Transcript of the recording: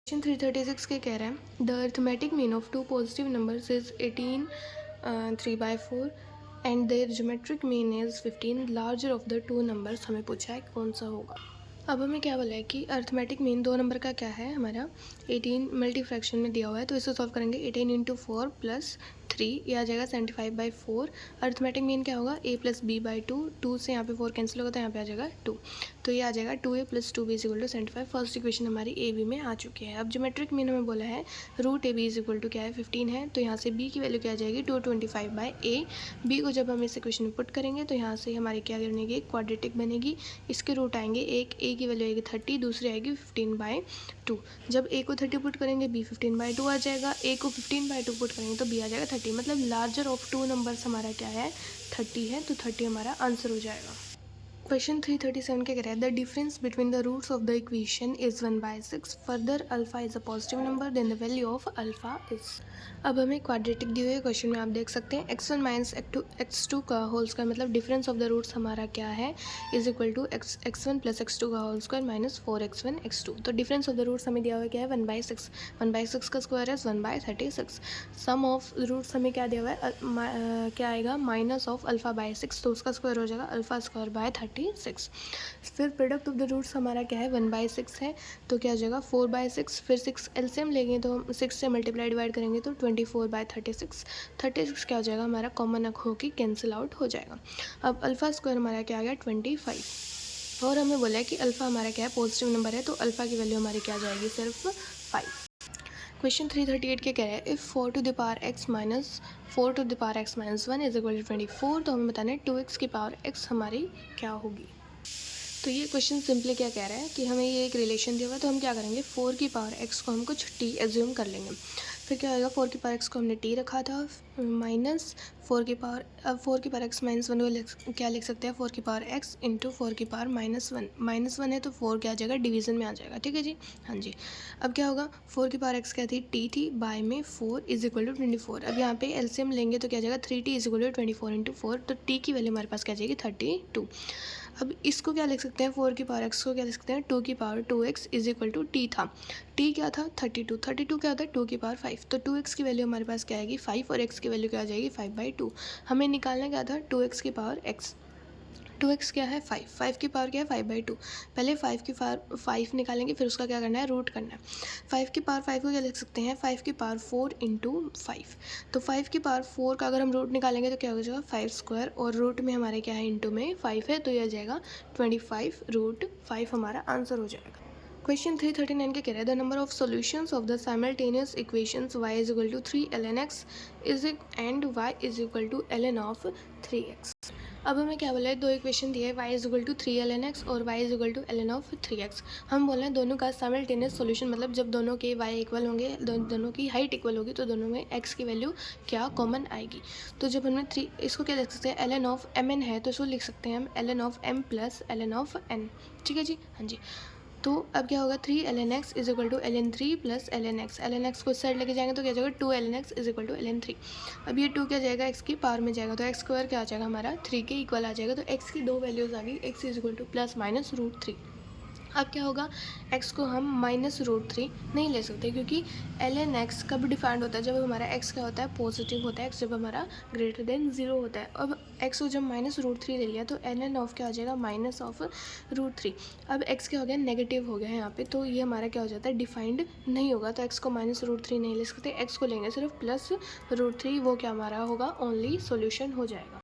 Question 336 के कह रहे हैं the arithmetic mean of two positive numbers is 18 3/4 and there geometric mean is 15 larger of the two numbers. हमें पूछा है कौन सा होगा। अब हमें क्या बोला है कि अर्थमेटिक मीन दो नंबर का क्या है हमारा 18 मल्टी फ्रैक्शन में दिया हुआ है, तो इसे सॉल्व करेंगे 18 इंटू 4 प्लस 3, ये आ जाएगा 75/4। अर्थमेटिक मीन क्या होगा a प्लस बी बाई 2, 2 से यहाँ पे 4 कैंसिल होगा तो यहाँ पे आ जाएगा 2, तो ये आ जाएगा 2a plus 2b is equal to 75। First equation हमारी ए बी में आ चुकी है। अब ज्योमेट्रिक मीन हमें बोला है root A B is equal to क्या है 15 है, तो यहाँ से b की वैल्यू क्या आ जाएगी 225/a। b को जब हम इस इक्वेशन में पुट करेंगे तो यहाँ से हमारी क्या बनेगी क्वाड्रेटिक बनेगी। इसके रूट आएंगे एक, a की वैल्यू आएगी 30, दूसरी आएगी 15/2। जब a को 30 पुट करेंगे b 15/2 आ जाएगा, a को 15/2 पुट करेंगे तो b आ जाएगा 30। मतलब लार्जर ऑफ टू नंबर्स हमारा क्या है 30 है, तो 30 हमारा आंसर हो जाएगा। क्वेश्चन 337 के कह रहे हैं the difference between the roots of the equation is 1/6। Further alpha is a positive number then the value of alpha is. अब हमें क्वाड्रेटिक दिए हुए क्वेश्चन में आप देख सकते हैं x1 माइनस x2 का होल स्क्वायर, मतलब डिफरेंस ऑफ द रूट्स हमारा क्या है is equal to x1 plus x2 का whole square minus 4x1 x2। तो डिफरेंस ऑफ द रूट्स हमें दिया हुआ क्या है 1/6। 1/6 का स्क्वायर है 1/36। सम ऑफ रूट्स हमें क्या दिया हुआ है क्या आएगा माइनस ऑफ अल्फा बाय 6, तो उसका स्क्वायर हो जाएगा अल्फा स्क्वायर बाय 36। फिर प्रोडक्ट ऑफ द रूट्स हमारा क्या है 1/6 है, तो क्या हो जाएगा 4/6। फिर 6 एलसीएम लेंगे तो 6 से मल्टीप्लाई डिवाइड करेंगे तो 24/36। 36 क्या हो जाएगा हमारा कॉमन होकर कैंसिल आउट हो जाएगा। अब अल्फा स्क्वायर हमारा क्या आ गया 25, और हमें बोला है कि अल्फा हमारा क्या है पॉजिटिव नंबर है, तो अल्फा की वैल्यू हमारी क्या आ जाएगी सिर्फ 5। क्वेश्चन 338 के कह रहे हैं if 4 to the power x minus 4 to the power x minus 1 is equal to 24, तो हमें बताना है 2x की पावर x हमारी क्या होगी। तो ये क्वेश्चन सिंपली क्या कह रहा है कि हमें ये एक रिलेशन दिया हुआ है, तो हम क्या करेंगे 4 की पावर x को हम कुछ t एज्यूम कर लेंगे। फिर क्या होगा 4 की पावर x को हमने t रखा था माइनस 4 की पावर, अब 4 की पावर x माइनस 1 को क्या लिख सकते हैं 4 की पावर x इंटू 4 की पावर -1। -1 है तो 4 क्या आ जाएगा डिवीज़न में आ जाएगा, ठीक है जी, हाँ जी। अब क्या होगा 4 की पावर x क्या थी t थी, बाय में 4 इज इक्वल टू 24। अब यहाँ पे एलसीएम लेंगे तो क्या आ जाएगा 3t is equal to 24 into 4, तो t की वैल्यू हमारे पास क्या आ जाएगी 32। अब इसको क्या लिख सकते हैं 4 की पावर x को क्या लिख सकते हैं 2 की power 2x is equal to t था, t क्या था 32, 32 क्या होता है 2 की पावर 5, तो 2x की वैल्यू हमारे पास क्या आएगी 5 और x की वैल्यू क्या आ जाएगी 5/2। हमें निकालना क्या था 2x की पावर x, 2x क्या है 5, 5 की पावर क्या है 5/2। पहले 5 की पावर 5 निकालेंगे, फिर उसका क्या करना है रूट करना है। 5 की पावर 5 को क्या लिख सकते हैं 5 की पावर 4 इंटू 5, तो 5 की पावर 4 का अगर हम रूट निकालेंगे तो क्या हो जाएगा 5 स्क्वायर, और रूट में हमारे क्या है इंटू में 5 है, तो यह आ जाएगा 25/5 हमारा आंसर हो जाएगा। क्वेश्चन 339 के कह रहे हैं the number of solutions of the simultaneous equations y is equal to 3 ln x is and y is equal to ln of 3x। अब हमें क्या बोला है दो इक्वेशन दिए है y is equal to 3 ln x और y is equal to ln of 3x। हम बोल रहे हैं दोनों का साइमल्टेनियस सॉल्यूशन, मतलब जब दोनों के y इक्वल होंगे, दोनों की हाइट इक्वल होगी, तो दोनों में x की वैल्यू क्या कॉमन आएगी। तो जब हमने 3 इसको क्या लिख सकते हैं ln ऑफ mn है, तो इसको लिख सकते हैं हम ln of m plus ln of n, ठीक है जी, हाँ जी। तो अब क्या होगा 3 ln x is equal to ln 3 plus ln x को इस साइड लेके जाएंगे तो क्या जाएगा 2 ln x is equal to ln 3। अब ये 2 क्या जाएगा x की पावर में जाएगा, तो x स्क्वायर क्या आ जाएगा हमारा 3 के इक्वल आ जाएगा, तो x की दो वैल्यूज़ आ गई, x is equal two plus minus √3। अब क्या होगा x को हम -√3 नहीं ले सकते, क्योंकि ln x कब डिफाइंड होता है जब हमारा x क्या होता है पॉजिटिव होता है, x जब हमारा ग्रेटर देन 0 होता है। अब x को जब -√3 ले लिया तो ln ऑफ क्या हो जाएगा माइनस ऑफ √3। अब x क्या हो गया नेगेटिव हो गया है यहाँ पे, तो ये हमारा क्या हो जाता है डिफाइंड नहीं होगा, तो x को -√3 नहीं ले सकते, x को लेंगे सिर्फ +√3, वो क्या हमारा होगा ओनली सोल्यूशन हो जाएगा।